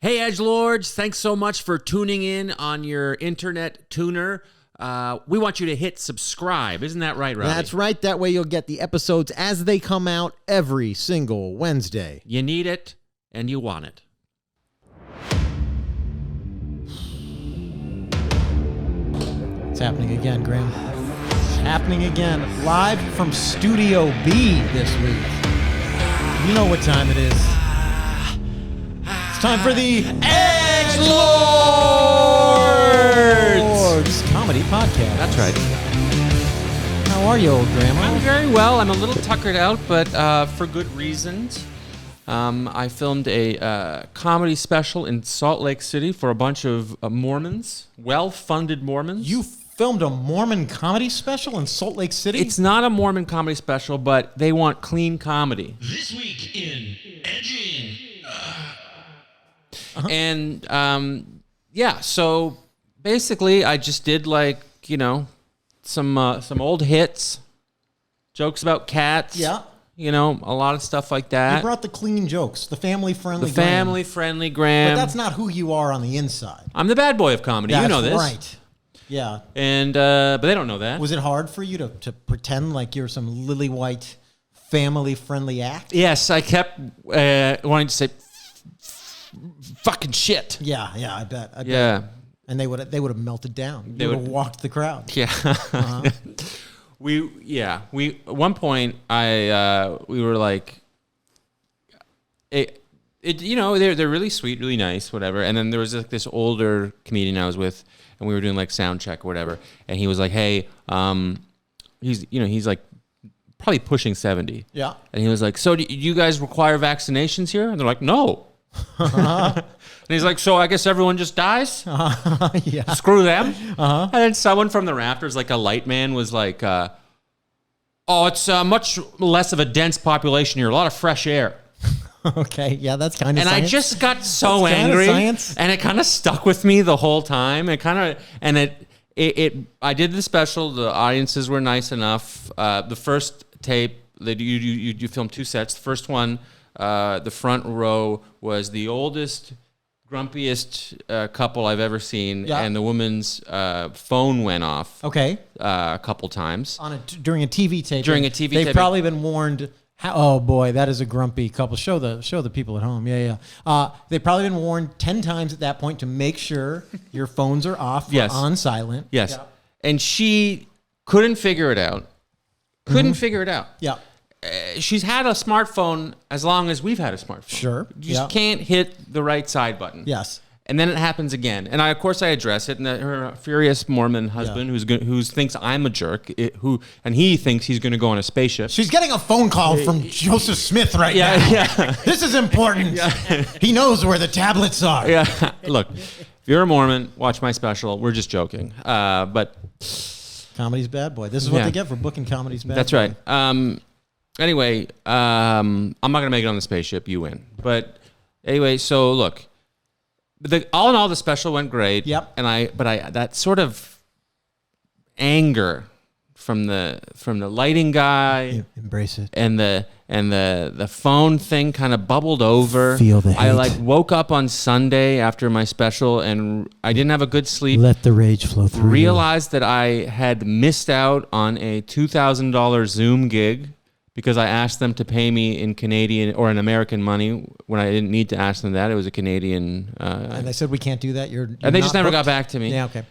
Hey, edgelords, thanks so much for tuning in on your internet tuner. We want you to hit subscribe. Isn't that right, Robbie? That's right. That way you'll get the episodes as they come out every single Wednesday. You need it, and you want it. It's happening again, Graham. It's happening again. Live from Studio B this week. You know what time it is. It's time for the Edgelords Comedy Podcast. That's right. How are you, old grandma? I'm very well. I'm a little tuckered out, but for good reasons. I filmed a comedy special in Salt Lake City for a bunch of Mormons, well-funded Mormons. You filmed a Mormon comedy special in Salt Lake City? It's not a Mormon comedy special, but they want clean comedy. This week in edging. And yeah, so basically I just did some old hits, jokes about cats. Yeah. You know, a lot of stuff like that. You brought the clean jokes, the family-friendly The family-friendly Graham. But that's not who you are on the inside. I'm the bad boy of comedy. That's you know this. Right. Yeah. And but they don't know that. Was it hard for you to pretend like you're some lily white, family-friendly act? Yes, I kept wanting to say fucking shit. Yeah, I bet. Yeah. And they would have melted down. They would have walked the crowd. Yeah. Uh-huh. We at one point we were like they're really sweet, really nice, whatever. And then there was this older comedian I was with, and we were doing like sound check or whatever, and he was like, "Hey, he's like probably pushing 70." Yeah. And he was like, "So do you guys require vaccinations here?" And they're like, "No." And he's like, "So I guess everyone just dies?" Yeah. Screw them. And then someone from the rafters, like a light man, was like, "Oh, it's much less of a dense population here. A lot of fresh air." Okay. Yeah, that's kind of And science. I just got so That's kinda angry, science. and it kind of stuck with me the whole time. I did the special. The audiences were nice enough. The first tape, you filmed two sets. The first one, the front row was the oldest, grumpiest couple I've ever seen, Yeah. and the woman's phone went off. Okay. A couple times. During a TV tape. During a TV They've taping. probably been warned. Oh boy, that is a grumpy couple. Show the people at home. Yeah. They've probably been warned 10 times at that point to make sure your phones are off or Yes. on silent. Yes. Yeah. And she couldn't figure it out. Figure it out. Yeah. She's had a smartphone as long as we've had a smartphone. Sure. You just can't hit the right side button. Yes. And then it happens again. And I address it. And her furious Mormon husband, who thinks I'm a jerk, and he thinks he's going to go on a spaceship. She's getting a phone call from Joseph Smith right now. Yeah. This is important. He knows where the tablets are. Yeah. Look, if you're a Mormon, watch my special. We're just joking. But Comedy's bad boy. This is what they get for booking Comedy's bad that's boy. right. Anyway, I'm not going to make it on the spaceship. You win. But anyway, so look. All in all, the special went great. Yep. And that sort of anger from the lighting guy, You embrace it. and the phone thing kind of bubbled over. Feel the hate. I woke up on Sunday after my special, and I didn't have a good sleep. Let the rage flow through. Realized that I had missed out on a $2,000 Zoom gig because I asked them to pay me in Canadian or in American money when I didn't need to ask them that. It was a Canadian. And they said we can't do that. And they just never got back to me. Yeah. Okay.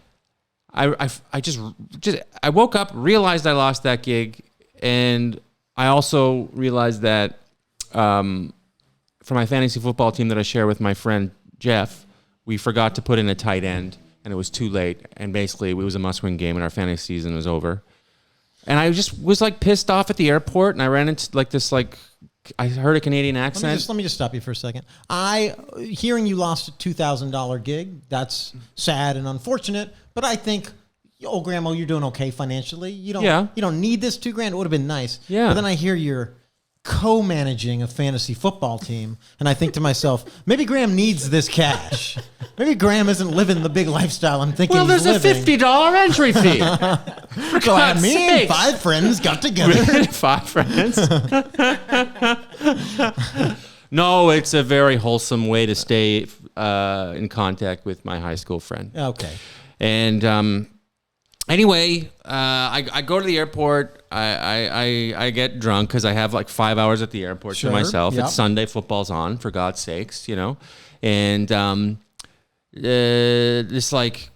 I just woke up, realized I lost that gig, and I also realized that for my fantasy football team that I share with my friend Jeff, we forgot to put in a tight end, and it was too late. And basically, it was a must-win game, and our fantasy season was over. And I just was pissed off at the airport, and I ran into I heard a Canadian accent. Let me just stop you for a second. Hearing you lost a $2,000 gig, that's sad and unfortunate. But I think, old grandma, you're doing okay financially. You don't need this $2,000. It would have been nice. Yeah. But then I hear you're co-managing a fantasy football team, and I think to myself, maybe Graham needs this cash. Maybe Graham isn't living the big lifestyle I'm thinking Well, he's there's living. a $50 entry fee. So me and sakes. 5 friends got together. 5 friends. No, it's a very wholesome way to stay in contact with my high school friend. Okay. And anyway, I go to the airport. I get drunk because I have like 5 hours at the airport to myself. Yep. It's Sunday, football's on, for God's sakes, And this like,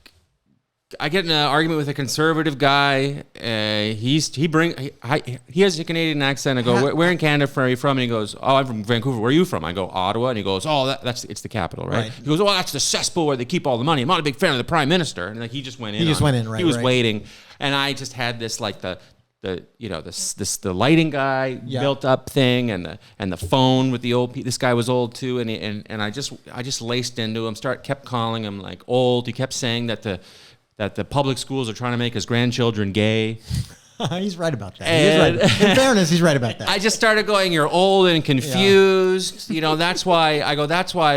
I get in an argument with a conservative guy. He has a Canadian accent. I go, where in Canada are you from? And he goes, oh, I'm from Vancouver. Where are you from? I go, Ottawa. And he goes, oh, it's the capital, right? He goes, oh, that's the cesspool where they keep all the money. I'm not a big fan of the Prime Minister. And like he just went in. He was waiting, and I just had this like the lighting guy built up thing, and the phone with the old. This guy was old too, and I just laced into him. Kept calling him like old. He kept saying that the public schools are trying to make his grandchildren gay. He's right about that. He's right. In fairness, he's right about that. I just started going, you're old and confused. That's why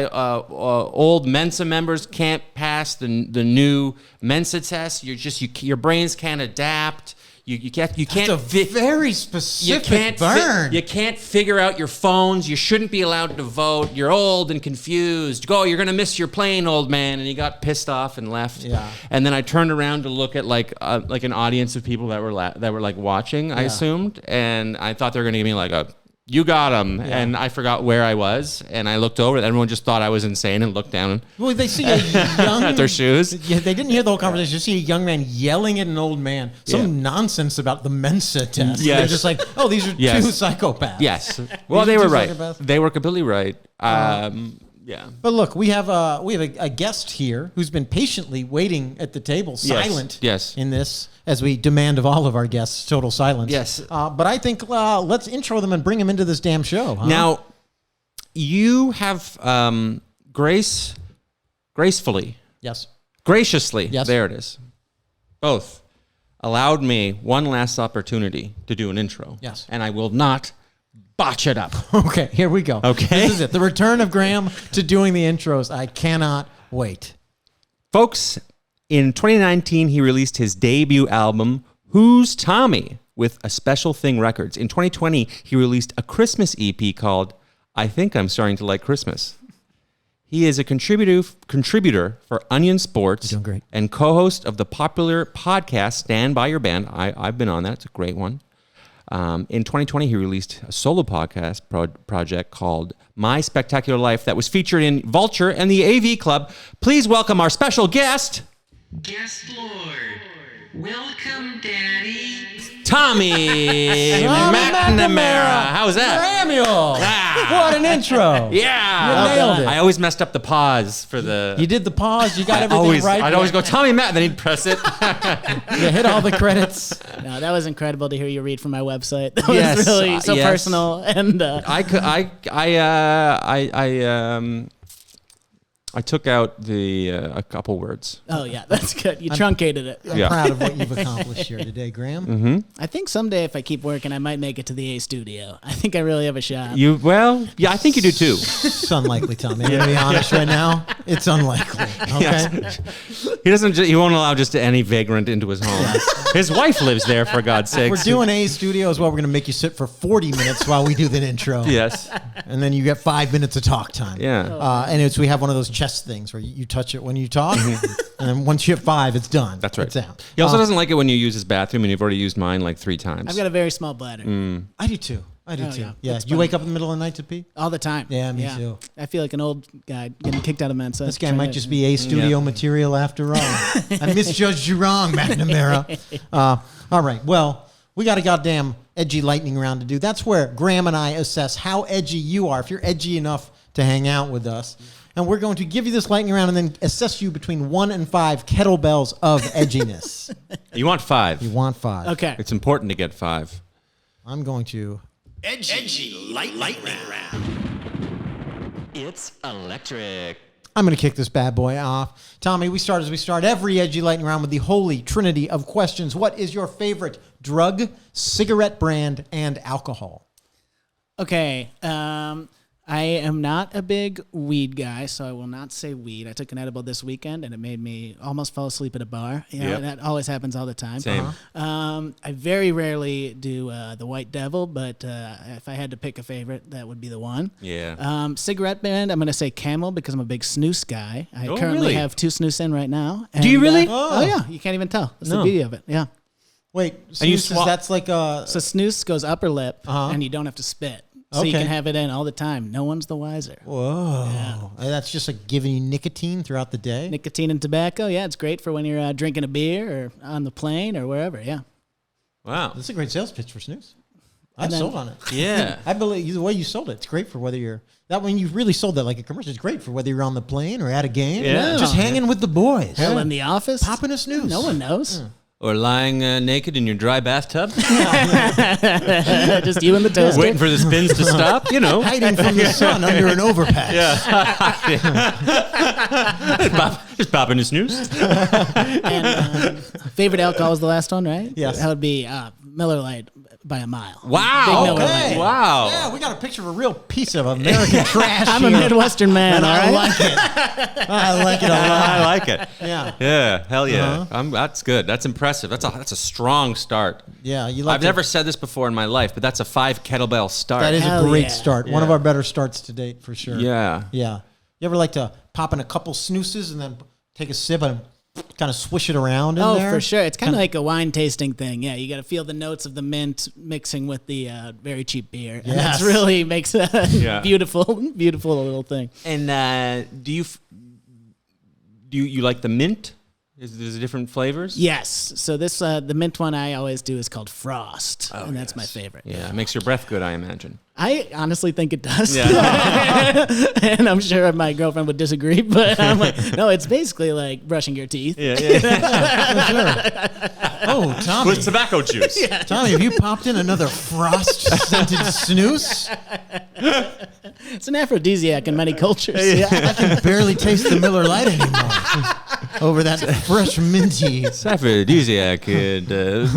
old Mensa members can't pass the new Mensa test. Your brains can't adapt. You can't. That's a very specific burn. You can't figure out your phones. You shouldn't be allowed to vote. You're old and confused. You're gonna miss your plane, old man. And he got pissed off and left. Yeah. And then I turned around to look at like an audience of people that were like watching. I assumed, and I thought they were gonna give me like a you got him, and I forgot where I was, and I looked over. Everyone just thought I was insane and looked down. Well, they see a young at their shoes. Yeah, they didn't hear the whole conversation. You see a young man yelling at an old man some nonsense about the Mensa test. Yes. They're just like, oh, these are two psychopaths. Yes. Well, they were right. They were completely right. Yeah. But look, we have a guest here who's been patiently waiting at the table, silent. Yes. In this, as we demand of all of our guests, total silence. Yes. But I think let's intro them and bring them into this damn show. Huh? Now, you have gracefully. Yes. Graciously. Yes. There it is. Both allowed me one last opportunity to do an intro. Yes. And I will not botch it up. Okay, here we go. Okay. This is it. The return of Graham to doing the intros. I cannot wait. Folks, in 2019, he released his debut album, Who's Tommy, with A Special Thing Records. In 2020, he released a Christmas EP called I Think I'm Starting to Like Christmas. He is a contributor for Onion Sports. You're doing great. And co-host of the popular podcast Stand By Your Band. I've been on that. It's a great one. In 2020, he released a solo podcast project called My Spectacular Life that was featured in Vulture and the AV Club. Please welcome our special guest, Guest Lord. Welcome, Daddy. Tommy McNamara. How was that? Samuel! What an intro! Yeah! You nailed it. I always messed up the pause for the... You did the pause. You got everything right. I'd always go, Tommy Matt, then he'd press it. You hit all the credits. No, that was incredible to hear you read from my website. That was really so personal. And I took out a couple words. Oh yeah, that's good. You truncated it. I'm proud of what you've accomplished here today, Graham. Mm-hmm. I think someday if I keep working, I might make it to the A studio. I think I really have a shot. I think you do too. It's unlikely, Tommy. I'm gonna be honest right now. It's unlikely. Okay. Yes. He won't allow just any vagrant into his home. His wife lives there, for God's sake. We're doing A studio as well. We're gonna make you sit for 40 minutes while we do the intro. Yes. And then you get 5 minutes of talk time. Yeah. And we have one of those chest things where you touch it when you talk, and then once you hit 5, it's done. That's right. It's out. He also doesn't like it when you use his bathroom, and you've already used mine like 3 times. I've got a very small bladder. I do too. Yeah. Yeah. That's You fun. wake up in the middle of the night to pee? All the time. Yeah, me too. I feel like an old guy getting kicked out of Mensa. This guy might just be A studio material after all. I misjudged you wrong, McNamara. All right. Well, we got a goddamn edgy lightning round to do. That's where Graham and I assess how edgy you are, if you're edgy enough to hang out with us. And we're going to give you this lightning round and then assess you between 1 and 5 kettlebells of edginess. You want 5. You want 5. Okay. It's important to get 5. I'm going to... Edgy lightning round. It's electric. I'm going to kick this bad boy off. Tommy, we start as we start every edgy lightning round with the holy trinity of questions. What is your favorite drug, cigarette brand, and alcohol? Okay. I I am not a big weed guy, so I will not say weed. I took an edible this weekend, and it made me almost fall asleep at a bar. You know, that always happens all the time. Same. I very rarely do the White Devil, but if I had to pick a favorite, that would be the one. Yeah. Cigarette brand, I'm going to say Camel because I'm a big snooze guy. I currently really? have 2 snooze in right now. Do you really? Oh, yeah. You can't even tell. That's the beauty of it. Yeah. Wait, And you snooze, that's like a... So snooze goes upper lip, and you don't have to spit. So you Okay. can have it in all the time. No one's the wiser. Whoa. Yeah. And that's just like giving you nicotine throughout the day? Nicotine and tobacco, yeah, it's great for when you're drinking a beer or on the plane or wherever, yeah. Wow. That's a great sales pitch for snooze. I And then- sold on it. Yeah. I believe the way you sold it, it's great for whether you're... That when you really sold that like a commercial, it's great for whether you're on the plane or at a game. Yeah. Just hanging with the boys. Hell, in the office, Popping a snooze. no one knows. Or lying naked in your dry bathtub, Just you and the toaster. waiting for the spins to stop. You know. Hiding from the sun under an overpass. Just popping a snooze. And favorite alcohol was the last one, right? Yes. That would be Miller Lite by a mile. Wow. Big Miller Okay. Lite. Wow. Yeah, we got a picture of a real piece of American trash I'm a here. Midwestern man, And all I right? like it. I like it a lot. I like it. Yeah. Yeah. Hell yeah. That's good. That's impressive. That's a strong start. Yeah, you like I've never said this before in my life, but that's a 5 kettlebell start. That is Hell a great yeah. start. One of Yeah. our better starts to date for sure. Yeah. Yeah. You ever like to pop in a couple snoozes and then take a sip and kind of swish it around in Oh, there? for sure. It's kind of like a wine tasting thing. Yeah, you got to feel the notes of the mint mixing with the very cheap beer. And Yes. that's really makes a Yeah. beautiful little thing. And do you like the mint? There's different flavors? Yes. So this the mint one I always do is called Frost, and that's my favorite. Yeah, it makes your breath good, I imagine. I honestly think it does. Yeah. And I'm sure my girlfriend would disagree, but I'm like, no, it's basically like brushing your teeth. Yeah. Oh, Tommy. With tobacco juice. Tommy, have you popped in another frost-scented snooze? It's an aphrodisiac in many cultures. I can barely taste the Miller Lite anymore. Over that fresh minty. It's aphrodisiac in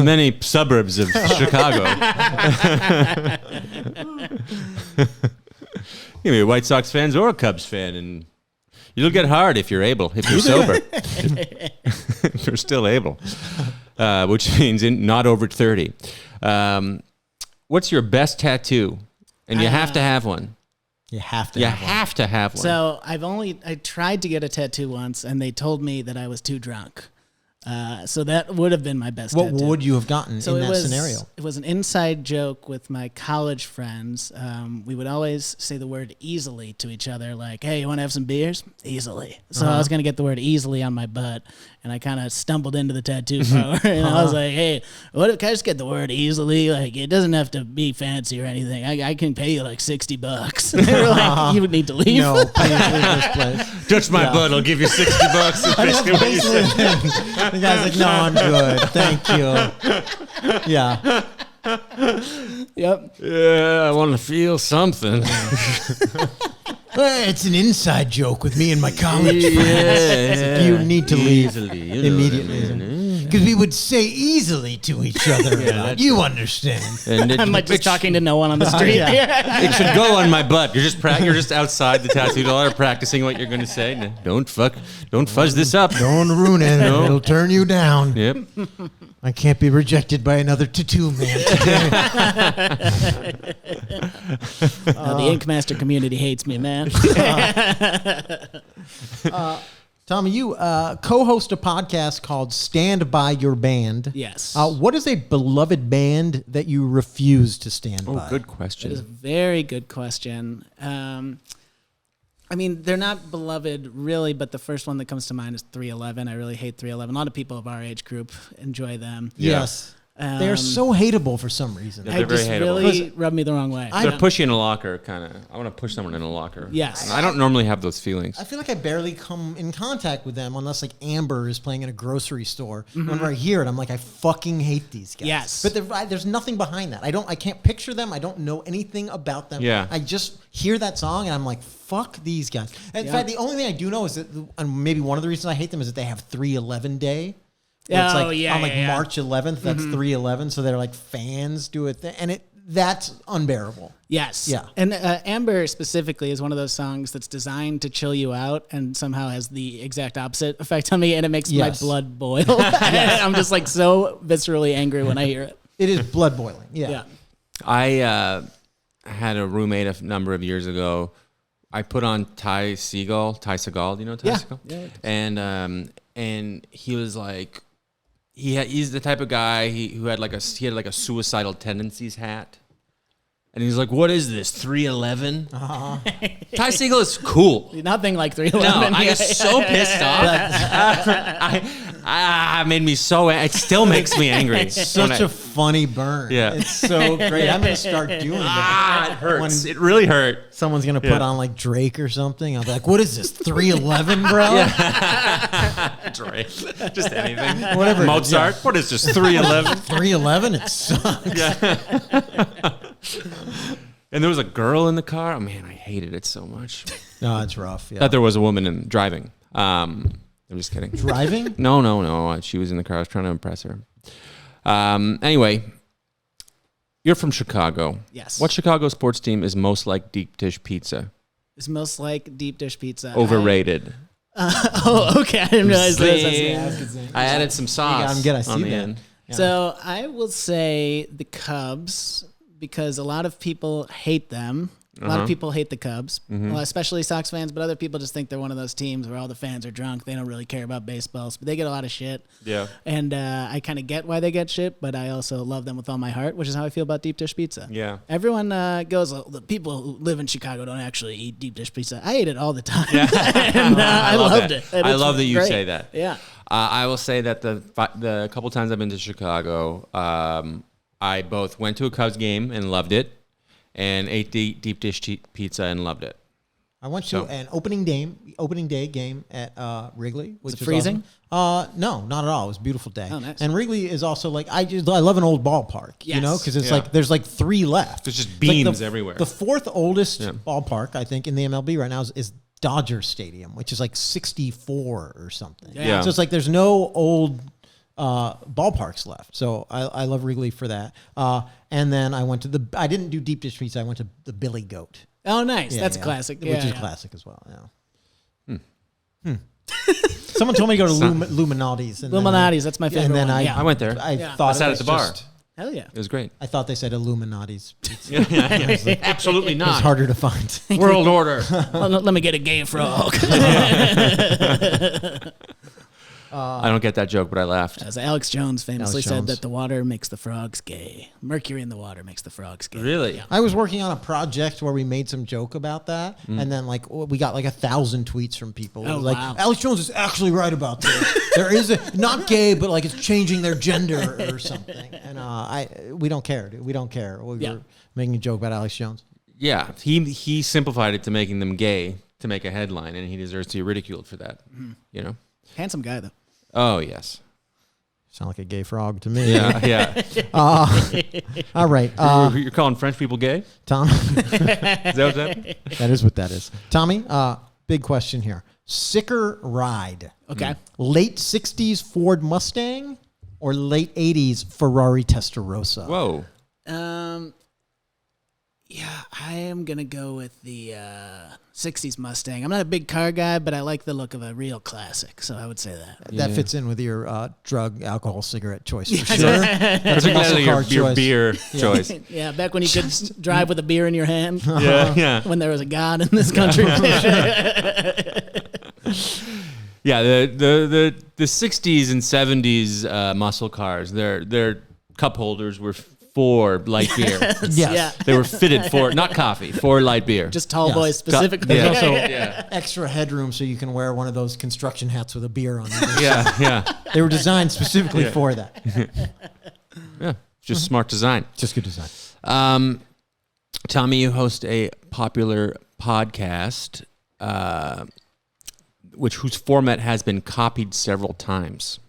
many suburbs of Chicago. You can be a White Sox fan or a Cubs fan, and you'll get hard if you're sober. If you're still able, which means not over 30. What's your best tattoo? And you have to have one. You have to. You have one. have to have one. So I tried to get a tattoo once, and they told me that I was too drunk. So that would have been my best What tattoo. would you have gotten So in it that was, scenario? It was an inside joke with my college friends. We would always say the word easily to each other, like, hey, you want to have some beers? Easily. So I was going to get the word easily on my butt, and I kind of stumbled into the tattoo parlor, and I was like, hey, can I just get the word easily? Like, it doesn't have to be fancy or anything. I can pay you like $60. And they were like, you would need to leave. No, please leave this place. touch my butt, I'll give you $60. That's basically what you said. The guy's like, no, I'm good. Thank you. Yeah. Yep. Yeah, I want to feel something. It's an inside joke with me and my college friends. You need to leave immediately. Because we would say easily to each other. You understand. And I'm like just talking to no one on the street. It should go on my butt. You're just outside the tattoo parlor practicing what you're going to say. Don't fuzz this up. Don't ruin it. No. It'll turn you down. Yep. I can't be rejected by another tattoo man today. The Ink Master community hates me, man. Tommy, you co-host a podcast called Stand By Your Band. Yes. What is a beloved band that you refuse to stand Oh, by? good That is a question. very good question. I mean, they're not beloved really, but the first one that comes to mind is 311. I really hate 311. A lot of people of our age group enjoy them. Yes. They're so hateable for some reason. They're It very just hateable. really rubbed me the wrong way. They're pushy in a locker, kind of. I want to push someone in a locker. Yes. And I don't normally have those feelings. I feel like I barely come in contact with them unless like Amber is playing in a grocery store. Whenever I hear it, I'm like, I fucking hate these guys. Yes. But there's nothing behind that. I can't picture them. I don't know anything about them. Yeah. I just hear that song and I'm like, fuck these guys. In fact, the only thing I do know is that, and maybe one of the reasons I hate them is that they have 311 Day. Where it's like on like March 11th, that's 311. So they're like fans do it, and that's unbearable. Yes. Yeah. And Amber specifically is one of those songs that's designed to chill you out and somehow has the exact opposite effect on me, and it makes my blood boil. I'm just like so viscerally angry when I hear it. It is blood boiling. Yeah. I had a roommate a number of years ago. I put on Ty Segall. Do you know Ty Segall? Yeah. And he was like, he's the type of guy who had like a suicidal tendencies hat. And he's like, what is this, 311? Uh-huh. Ty Segall is cool. Nothing like 311. No, I got so pissed off. Made me so, it still makes me angry. It's such a funny burn. Yeah. It's so great. I'm going to start doing that. It hurts. It really hurt. Someone's going to put on like Drake or something. I'll be like, what is this, 311, bro? Yeah. Drake. Just anything. Whatever. Mozart. What is this, 311? 311? It sucks. Yeah. And there was a girl in the car. Oh, man, I hated it so much. No, it's rough. Yeah. Thought there was a woman in driving. I'm just kidding. Driving? No. She was in the car. I was trying to impress her. Anyway, you're from Chicago. Yes. What Chicago sports team is most like deep dish pizza? It's most like deep dish pizza. Overrated. Okay. I didn't realize this. I added some sauce I see on the that. end. Yeah. So I will say the Cubs, because a lot of people hate them. A lot of people hate the Cubs, well, especially Sox fans, but other people just think they're one of those teams where all the fans are drunk. They don't really care about baseball, but they get a lot of shit. Yeah. And I kind of get why they get shit, but I also love them with all my heart, which is how I feel about deep dish pizza. Yeah. Everyone goes, oh, the people who live in Chicago don't actually eat deep dish pizza. I ate it all the time. Yeah. And I loved it. And I it's love that you great. say that. Yeah. I will say that the couple times I've been to Chicago, I both went to a Cubs game and loved it, and ate the deep dish pizza and loved it. I went to an opening day game at Wrigley, which Was it was freezing? Awesome. No, not at all. It was a beautiful day. Oh, nice. And Wrigley is also like I love an old ballpark, Yes. because it's Yeah. like there's like 3 left. There's just It's like beams everywhere. The 4th oldest ballpark I think in the MLB right now is Dodger Stadium, which is like 64 or something. Yeah. So it's like there's no old ballparks left. So I love Wrigley for that. And then I didn't do deep dish pizza. I went to the Billy Goat. Oh, nice. Yeah, That's yeah. classic. Which Yeah, is yeah. classic as well. Yeah. Someone told me to go to Illuminati's. And Illuminati's, that's my favorite And then one. I I went there. I Yeah. thought I sat it at the was bar. just- Hell yeah. It was great. I thought they said Illuminati's. Pizza. Absolutely It's not. harder to find. World order. Let me get a gay frog. I don't get that joke, but I laughed. As Alex Jones famously Alex said Jones. that the water makes the frogs gay. Mercury in the water makes the frogs gay. Really? I was working on a project where we made some joke about that, and then we got like 1,000 tweets from people. Oh, Like wow. Alex Jones is actually right about this. There is not gay, but like it's changing their gender or something. And we don't care. Dude. We don't care. We Yeah. were making a joke about Alex Jones. Yeah, he simplified it to making them gay to make a headline, and he deserves to be ridiculed for that. You know? Handsome guy, though. Oh yes. Sound like a gay frog to me. Yeah, yeah. All right, You're calling French people gay? Tom. Is that what that? That is what that is. Tommy, big question here. Sicker ride. Okay. Late 60s Ford Mustang or late 80s Ferrari Testarossa? Whoa. Yeah, I am going to go with the 60s Mustang. I'm not a big car guy, but I like the look of a real classic, so I would say that. That fits in with your drug, alcohol, cigarette choice for sure. That's muscle exactly car your choice. beer choice. Yeah, back when you could drive with a beer in your hand. Yeah. When there was a God in this country. Yeah, the 60s and 70s muscle cars, their cup holders were for light beer. Yes. Yeah. They were fitted for, not coffee, for light beer. Just tall Yes. boys specifically. Yeah. There's also Yeah. extra headroom so you can wear one of those construction hats with a beer on it. Yeah. They were designed specifically for that. Yeah. Just smart design. Just good design. Tommy, you host a popular podcast, whose format has been copied several times.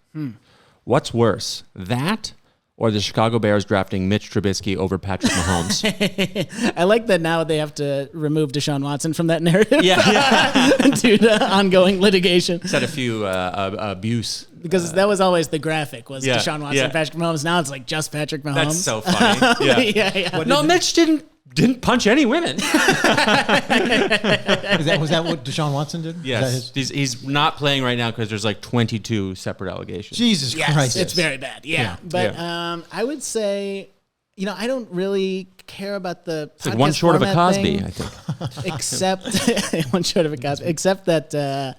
What's worse, that or the Chicago Bears drafting Mitch Trubisky over Patrick Mahomes. I like that now they have to remove Deshaun Watson from that narrative. Yeah. Due to ongoing litigation. He's had a few abuse. Because that was always the graphic, was Yeah, Deshaun Watson yeah. And Patrick Mahomes. Now it's like just Patrick Mahomes. That's so funny. Yeah. yeah. No, Mitch didn't punch any women. Was that what Deshaun Watson did? Yes. He's not playing right now because there's like 22 separate allegations. Jesus Christ. It's very bad. Yeah. But I would say, I don't really care about the It's like one short of a Cosby, thing, I think. except one short of a Cosby. Except that the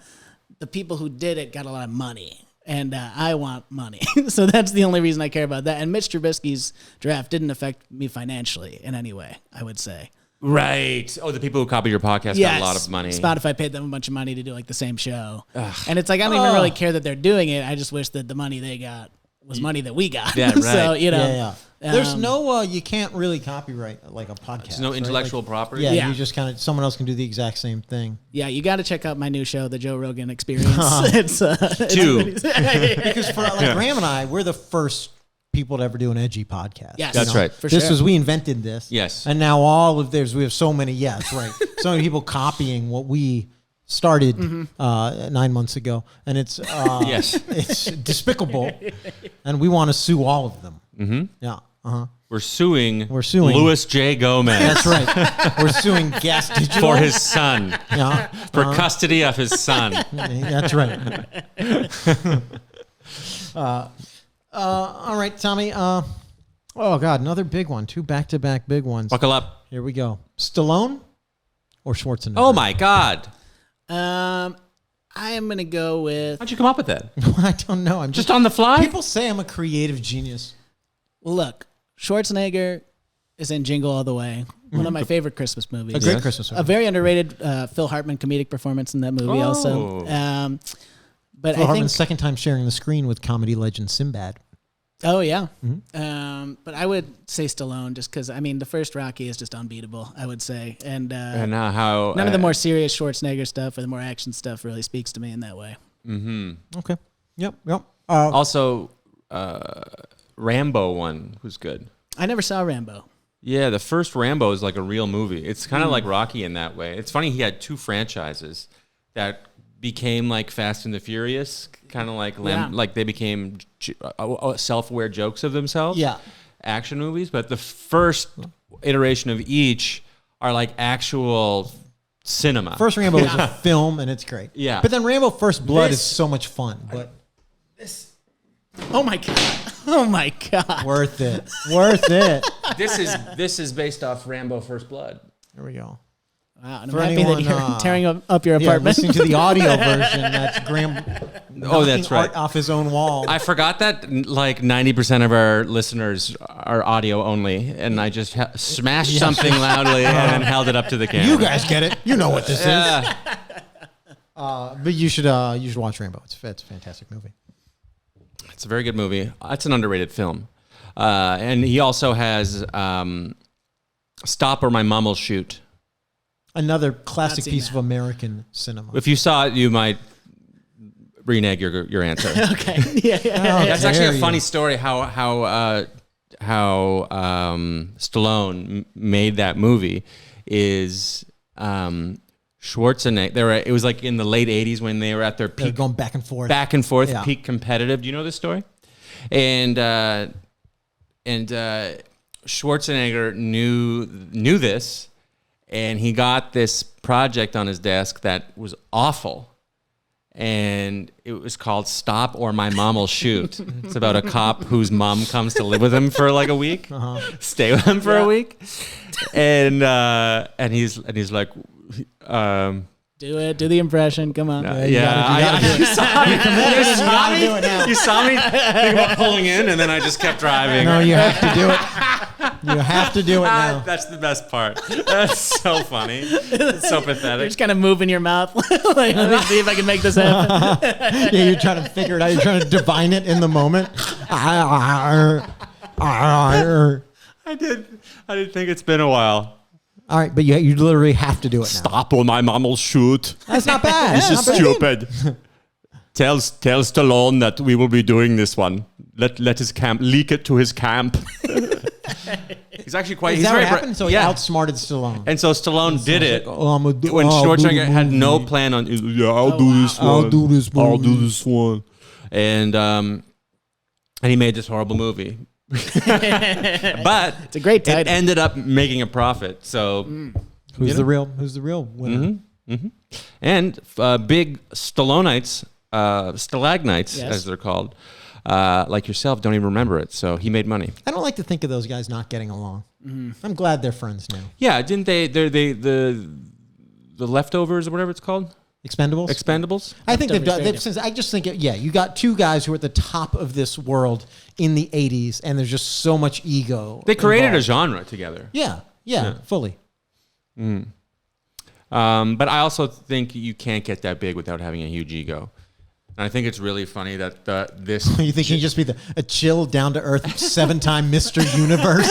people who did it got a lot of money. And I want money. So that's the only reason I care about that. And Mitch Trubisky's draft didn't affect me financially in any way, I would say. Right. Oh, the people who copied your podcast got a lot of money. Spotify paid them a bunch of money to do like the same show. Ugh. And it's like, I don't even really care that they're doing it. I just wish that the money they got was money that we got. Yeah, right. So, There's no, you can't really copyright like a podcast. There's no intellectual property. Yeah, you just kind of, someone else can do the exact same thing. Yeah, you got to check out my new show, The Joe Rogan Experience. It's Two. Because for Graham and I, we're the first people to ever do an edgy podcast. Yes, That's right. For This sure. was, we invented this. Yes. And now we have so many, right. So many people copying what we started 9 months ago. And it's, Yes. it's despicable. And we want to sue all of them. Mm-hmm. Yeah. Uh-huh. We're suing Louis J. Gomez. That's right. We're suing Gas Digital. For his son. Yeah. For custody of his son. That's right. All right, Tommy. Oh, God, another big one. 2 back-to-back big ones. Buckle up. Here we go. Stallone or Schwarzenegger? Oh, my God. I am going to go with... How'd you come up with that? I don't know. I'm Just on the fly? People say I'm a creative genius. Well, look, Schwarzenegger is in Jingle All the Way. One of my favorite Christmas movies. A great Christmas movie. A very underrated Phil Hartman comedic performance in that movie also. But Phil I Hartman's think... second time sharing the screen with comedy legend Sinbad. Oh, yeah. But I would say Stallone just because, the first Rocky is just unbeatable, I would say. And how... none of the more serious Schwarzenegger stuff or the more action stuff really speaks to me in that way. Mm-hmm. Okay. Yep. Also, Rambo one was good. I never saw Rambo. Yeah, the first Rambo is like a real movie. It's kind of like Rocky in that way. It's funny he had 2 franchises that became like Fast and the Furious, kind of like like they became self-aware jokes of themselves. Yeah. Action movies, but the first iteration of each are like actual cinema. First Rambo is a film, and it's great. Yeah. But then Rambo First Blood is so much fun. But Oh, my God. Oh, my God. worth it. Worth it. This is based off Rambo First Blood. There we go. Wow, and For I'm happy anyone, that you're tearing up your Yeah, apartment. listening to the audio version, that's Graham That's right. art off his own wall. I forgot that like 90% of our listeners are audio only, and I just smashed something loudly and then held it up to the camera. You guys get it. You know what this is. Yeah. But you should watch Rambo. It's a fantastic movie. It's a very good movie. It's an underrated film. And he also has Stop or My Mom Will Shoot. Another classic seen piece that. of American cinema. If you saw it, you might renege your answer. Okay. Yeah. That's actually a dare funny you. story how Stallone made that movie is Schwarzenegger. It was like in the late 80s when they were at their They're peak, going back and forth. Yeah. peak competitive. Do you know this story? And Schwarzenegger knew this, and he got this project on his desk that was awful. And it was called Stop or My Mom Will Shoot. It's about a cop whose mom comes to live with him for like a week, stay with him for a week, and he's like, Do it. Do the impression. Come on. You saw me you saw me think about pulling in, and then I just kept driving. No, you have to do it. You have to do it now. That's the best part. That's so funny. It's so You're pathetic. just kind of moving your mouth. Like, let me see if I can make this happen. Yeah, you're trying to figure it out. You're trying to divine it in the moment. I did think it's been a while. All right, but you literally have to do it now. Stop or my mom will shoot. That's not bad. This is stupid. Tell Stallone that we will be doing this one. let his camp leak it to his camp. He's actually quite. Is He's that very what happened? So he outsmarted Stallone. And so Stallone did it like, oh, when Schwarzenegger had no plan on. Yeah, I'll do this one. I'll do this movie. I'll do this one. And he made this horrible movie. But it's a great title. It ended up making a profit. So who's the real winner? And big Stallonites, stalagmites as they're called, like yourself, don't even remember it. So he made money. I don't like to think of those guys not getting along. I'm glad they're friends now. Yeah, didn't they? The leftovers or whatever it's called. Expendables. I think they've done. I just think, you got two guys who are at the top of this world in the '80s, and there's just so much ego. They created a genre together. Yeah, fully. But I also think you can't get that big without having a huge ego. And I think it's really funny that this... You think he'd just be a chill, down-to-earth, 7-time Mr. Universe?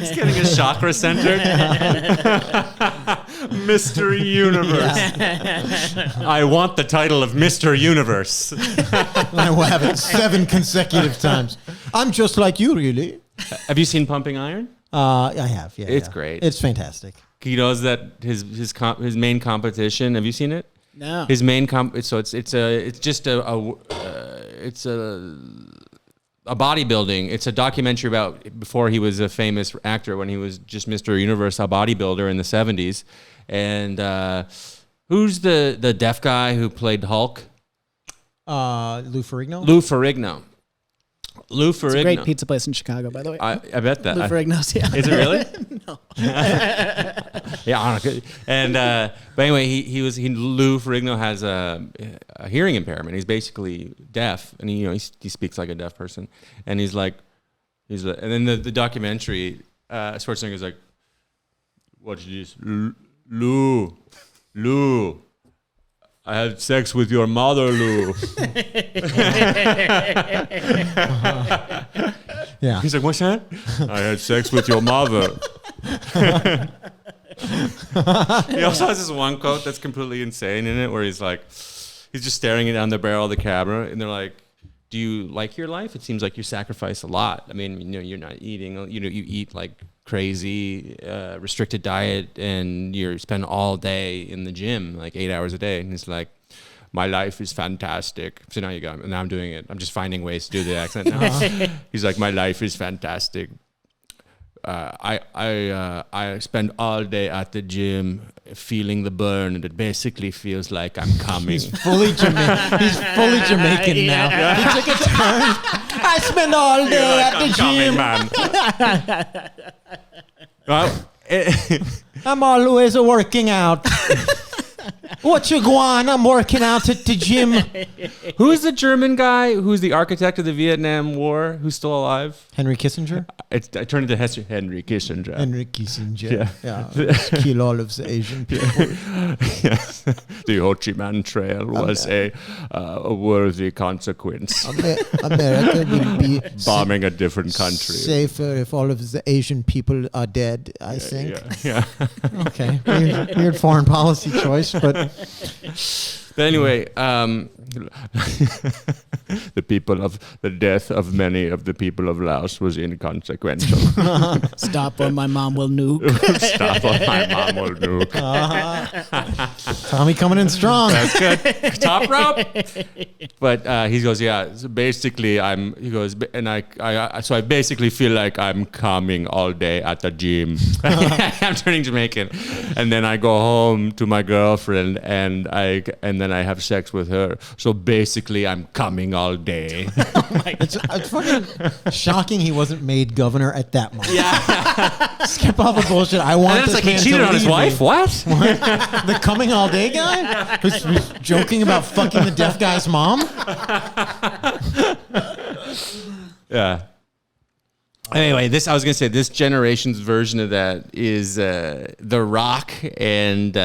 He's getting his chakra centered. Mr. Universe. Yeah. I want the title of Mr. Universe. I will have it 7 consecutive times. I'm just like you, really. Have you seen Pumping Iron? I have, yeah. It's great. It's fantastic. He knows that his main competition. Have you seen it? No. His main it's just a bodybuilding. It's a documentary about before he was a famous actor, when he was just Mr. Universe, a bodybuilder in the 70s. And who's the deaf guy who played Hulk? Lou Ferrigno. It's a great pizza place in Chicago, by the way. I bet that. Lou Ferrigno's, yeah. Is it really? No. Yeah, and but anyway, Lou Ferrigno has a hearing impairment. He's basically deaf, and he speaks like a deaf person. And and then the documentary, Schwarzenegger's like, "Watch this, Lou. I had sex with your mother, Lou." Yeah. He's like, "What's that?" "I had sex with your mother." He also has this one quote that's completely insane in it, where he's just staring down the barrel of the camera, and they're like, "Do you like your life? It seems like you sacrifice a lot. I mean, you're not eating. You eat like crazy, restricted diet, and you spend all day in the gym, like 8 hours a day." And he's like, "My life is fantastic." So now now I'm doing it. I'm just finding ways to do the accent now. He's like, "My life is fantastic. I spend all day at the gym feeling the burn, and it basically feels like I'm coming." He's fully Jamaican now. He took a turn. "I spend all day at the gym. Well, I'm always working out. What you going? I'm working out at the gym." Who's the German guy who's the architect of the Vietnam War who's still alive? Henry Kissinger? I turned into Henry Kissinger. Henry Kissinger. Yeah. Kill all of the Asian people. Yes. The Ho Chi Minh Trail was a worthy consequence. America will be bombing a different country. Safer if all of the Asian people are dead, I think. Yeah. Okay. Weird foreign policy choice, but anyway, the death of many of the people of Laos was inconsequential. Stop or my mom will nuke. Stop or my mom will nuke. Tommy coming in strong. That's good. Top rope. But he goes, yeah. So basically, I basically feel like I'm coming all day at the gym. I'm turning Jamaican, and then I go home to my girlfriend, and then I have sex with her. So basically, I'm coming all day. It's fucking shocking he wasn't made governor at that moment. Yeah. Skip all the bullshit. I want this man he cheated on his wife. What? The coming all day guy who's joking about fucking the deaf guy's mom. Yeah. Anyway, I was gonna say this generation's version of that is The Rock and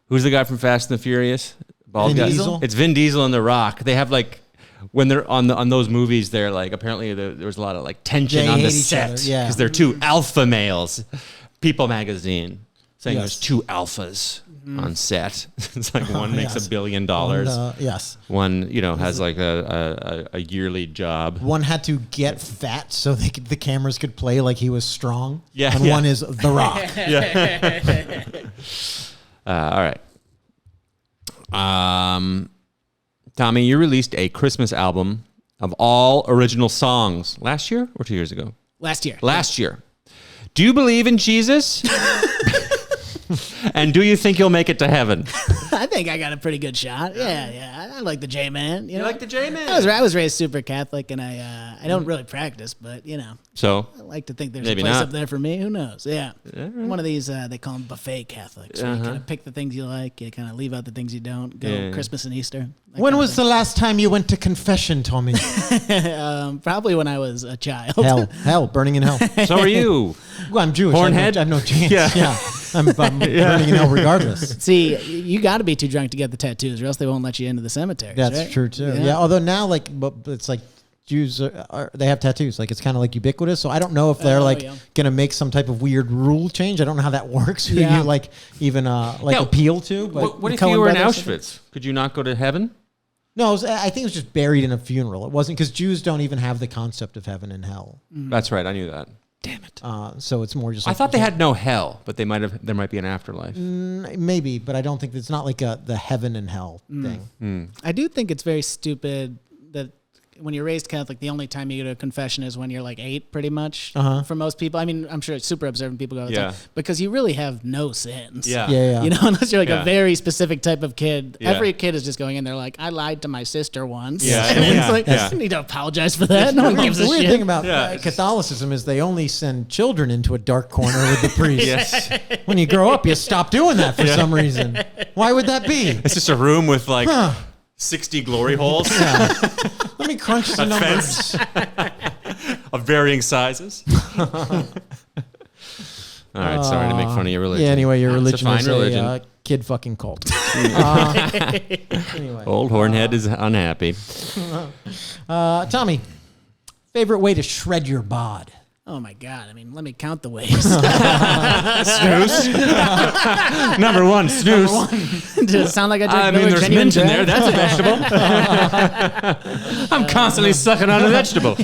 who's the guy from Fast and the Furious? Bald guy. Diesel? It's Vin Diesel and The Rock. They have when they're on those movies, they're apparently there was a lot of tension on the set because they're two alpha males. People magazine saying Yes. there's two alphas on set. It's like one makes Yes. $1 billion. Yes. One, has like a yearly job. One had to get fat so the cameras could play like he was strong. Yeah, And yeah. one is The Rock. All right. Tommy, you released a Christmas album of all original songs last year or 2 years ago? Last year. Last year. Do you believe in Jesus? And do you think you'll make it to heaven? I think I got a pretty good shot. Yeah. I like the J-Man. You know? like the J-Man? I was raised super Catholic, and I don't really practice, but, So, I like to think there's Maybe a place not. up there for me. Who knows? Yeah. One of these, they call them buffet Catholics. Where you kind of pick the things you like, you kind of leave out the things you don't. Go Christmas and Easter. When was the last time you went to confession, Tommy? Probably when I was a child. Hell, burning in hell. so are you. Well, I'm Jewish. Hornhead? I have no chance. Yeah. I'm burning in hell regardless. See, you got to be too drunk to get the tattoos, or else they won't let you into the cemetery. That's right? true too. Yeah. Although now, but it's like Jews they have tattoos. Like it's kind of like ubiquitous. So I don't know if they're gonna make some type of weird rule change. I don't know how that works. Who Yeah. you even appeal to? But What if Coen you were in brothers? Auschwitz? Could you not go to heaven? no, I think it was just buried in a funeral. It wasn't because Jews don't even have the concept of heaven and hell. That's right. I knew that. Damn it. So it's more just. I Like, thought they had no hell, but there might be an afterlife. maybe, but I don't think it's not like the heaven and hell thing. I do think it's very stupid that when you're raised Catholic, the only time you go to confession is when you're like 8, pretty much. For most people, I mean, I'm sure super observant people go all the time, because you really have no sins. Yeah. Unless you're like Yeah. a very specific type of kid. Yeah. Every kid is just going in there like, I lied to my sister once. Yeah, And yeah, it's like, yeah. you need to apologize for that. No one gives The a weird shit. thing about Yeah. Catholicism is they only send children into a dark corner with the priest. Yes. When you grow up, you stop doing that for some reason. Why would that be? It's just a room with 60 glory holes Let me crunch some numbers. of varying sizes. All right, sorry to make fun of your religion. Yeah, anyway, your It's a religion fine is religion. a kid fucking cult. Anyway. Old Hornhead is unhappy. Tommy, favorite way to shred your bod? Oh my God. I mean, let me count the ways. Snooze. Number one, snooze. Does it sound like I drink I mean, Miller there's Genuine mint in there. Draft? That's a vegetable. I'm constantly sucking on a vegetable.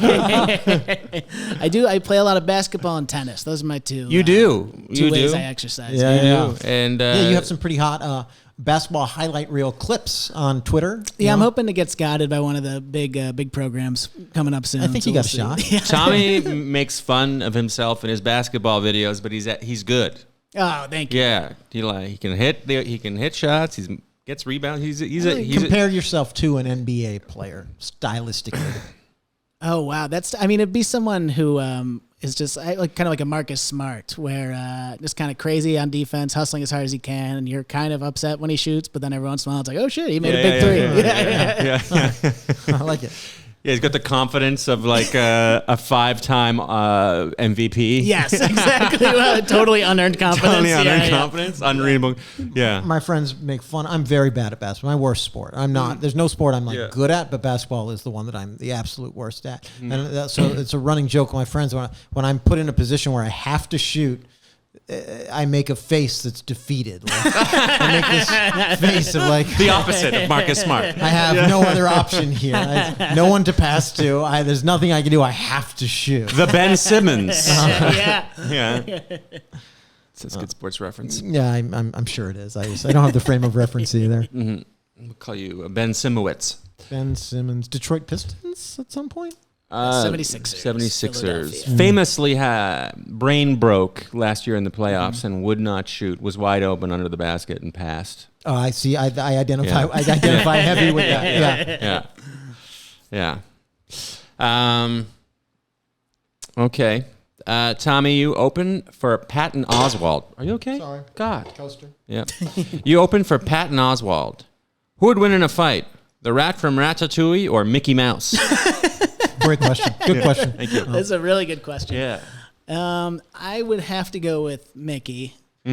I do. I play a lot of basketball and tennis. Those are my two. You do. Two You ways do. I exercise. Yeah. And Yeah, you have some pretty hot basketball highlight reel clips on Twitter. Yeah, you I'm know? hoping to get scouted by one of the big programs coming up soon. I think so you got we'll a see. shot. Tommy makes fun of himself in his basketball videos, but he's good. Oh, thank you. Yeah, he can hit shots. He gets rebounds. Compare yourself to an NBA player stylistically. Oh wow, it'd be someone who is just kind of like a Marcus Smart, where just kind of crazy on defense, hustling as hard as he can, and you're kind of upset when he shoots, but then every once in a while it's like, oh shit, he made a big three. Yeah. I like it. Yeah, he's got the confidence of like a 5-time MVP. Yes, exactly. Well, totally unearned confidence. Totally unearned Yeah. confidence, unreadable. Yeah. My friends make fun. I'm very bad at basketball. My worst sport. I'm not. There's no sport I'm good at, but basketball is the one that I'm the absolute worst at. And so it's a running joke with my friends when I'm put in a position where I have to shoot. I make a face that's defeated. Like, I make this face of like The opposite of Marcus Smart. I have no other option here. No one to pass to. There's nothing I can do. I have to shoot. The Ben Simmons. Yeah. Yeah. That's a good sports reference. Yeah, I'm sure it is. I don't have the frame of reference either. We'll call you Ben Simowitz. Ben Simmons, Detroit Pistons at some point. 76ers. 76ers. Philadelphia. Famously brain broke last year in the playoffs and would not shoot, was wide open under the basket and passed. Oh, I see. I identify. Yeah. I identify heavy with that. Yeah. Yeah. Okay. Tommy, you open for Patton Oswalt. Are you okay? Sorry. God. Coaster. Yeah. You open for Patton Oswalt. Who would win in a fight? The rat from Ratatouille or Mickey Mouse? Great question. Good question. Thank you. That's a really good question. Yeah. I would have to go with Mickey. All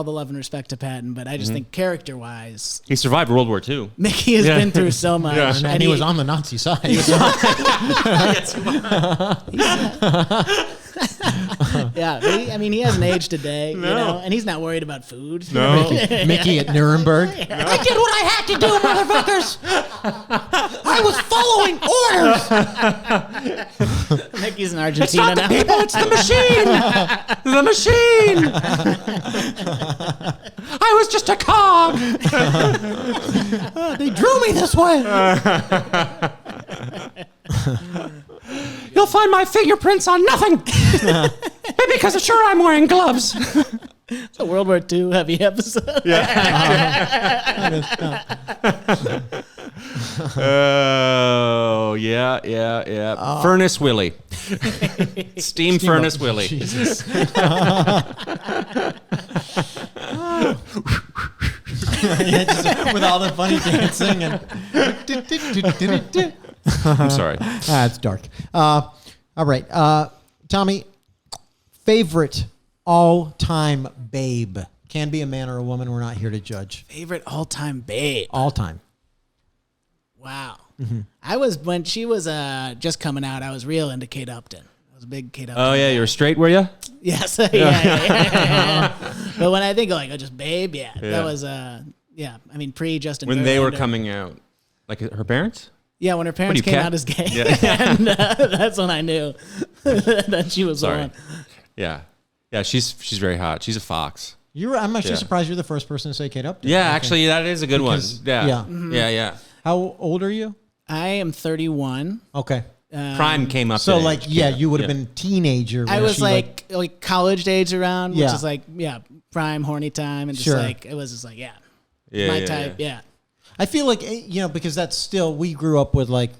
the love and respect to Patton, but I just think character-wise, He survived World War II. Mickey has been through so much. Yeah. And he was on the Nazi side. Yeah, he hasn't aged a day, you know, and he's not worried about food. No. Mickey at Nuremberg. I did what I had to do, motherfuckers. I was following orders. Mickey's in Argentina now. People, it's the machine. The machine. I was just a cog. They drew me this way. You'll find my fingerprints on nothing. Maybe because sure I'm wearing gloves. It's a World War II heavy episode. Oh, yeah. Furnace Willie. Steam Furnace Willie. Jesus. Yeah, just with all the funny dancing and. I'm sorry. It's dark. All right, Tommy. Favorite all-time babe can be a man or a woman. We're not here to judge. Favorite all-time babe. All time. Wow. I was when she was just coming out. I was real into Kate Upton. I was a big Kate Upton. Oh yeah, you were straight, were you? Yes. Yeah. But when I think of like just babe, that was yeah. I mean pre Justin. When they were Verlander. coming out, like her parents. Yeah, when her parents What, you came cat? out as gay, Yeah. and that's when I knew that she was the Sorry. one. Yeah, she's very hot. She's a fox. I'm actually Yeah. surprised you're the first person to say Kate Upton. Yeah, I think. actually, that is a good Because- one. Yeah, yeah. yeah. How old are you? I am 31. Okay. Prime came up. So in like, age. yeah, you would have been teenager. I when was she, like college age around, which Yeah. is like prime horny time, and just Sure. like it was just like Yeah, my yeah, type. yeah. Yeah. I feel like, because that's still, we grew up with like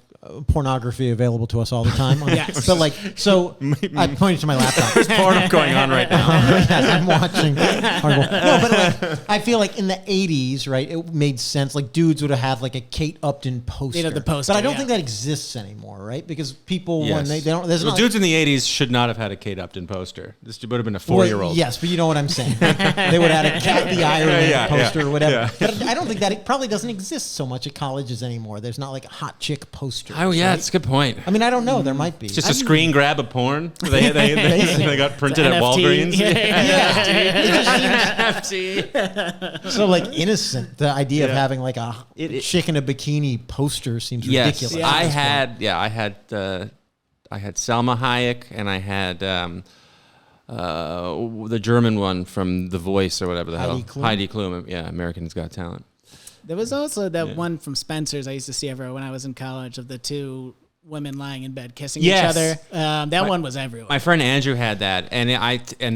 pornography available to us all the time. Yes. But like, so I pointed to my laptop. There's porn going on right now. Yes, I'm watching. No, but like, I feel like in the 80s, right, it made sense. Like dudes would have like a Kate Upton poster. They'd have the poster, But I don't yeah. think that exists anymore, right? Because people, when Yes. they don't, there's Well, not. dudes in the '80s should not have had a Kate Upton poster. This would have been a 4-year-old. Yes, but you know what I'm saying. They would have had a Kathy Ireland Yeah, poster yeah, or whatever. yeah. But I don't think that it probably doesn't exist so much at colleges anymore. There's not like a hot chick poster. Oh yeah, right? that's a good point. I mean, I don't know. There might be. It's just a screen grab of porn. They got printed at NFT. Walgreens. So like innocent. The idea of Yeah. having like a chick in a bikini poster seems Yes, ridiculous. Yeah. I had Salma Hayek, and I had the German one from The Voice or whatever the Heidi hell. Klum? Heidi Klum. Yeah, Americans Got Talent. There was also that one from Spencer's I used to see everywhere when I was in college of the two women lying in bed kissing Yes. each other. That one was everywhere. My friend Andrew had that, and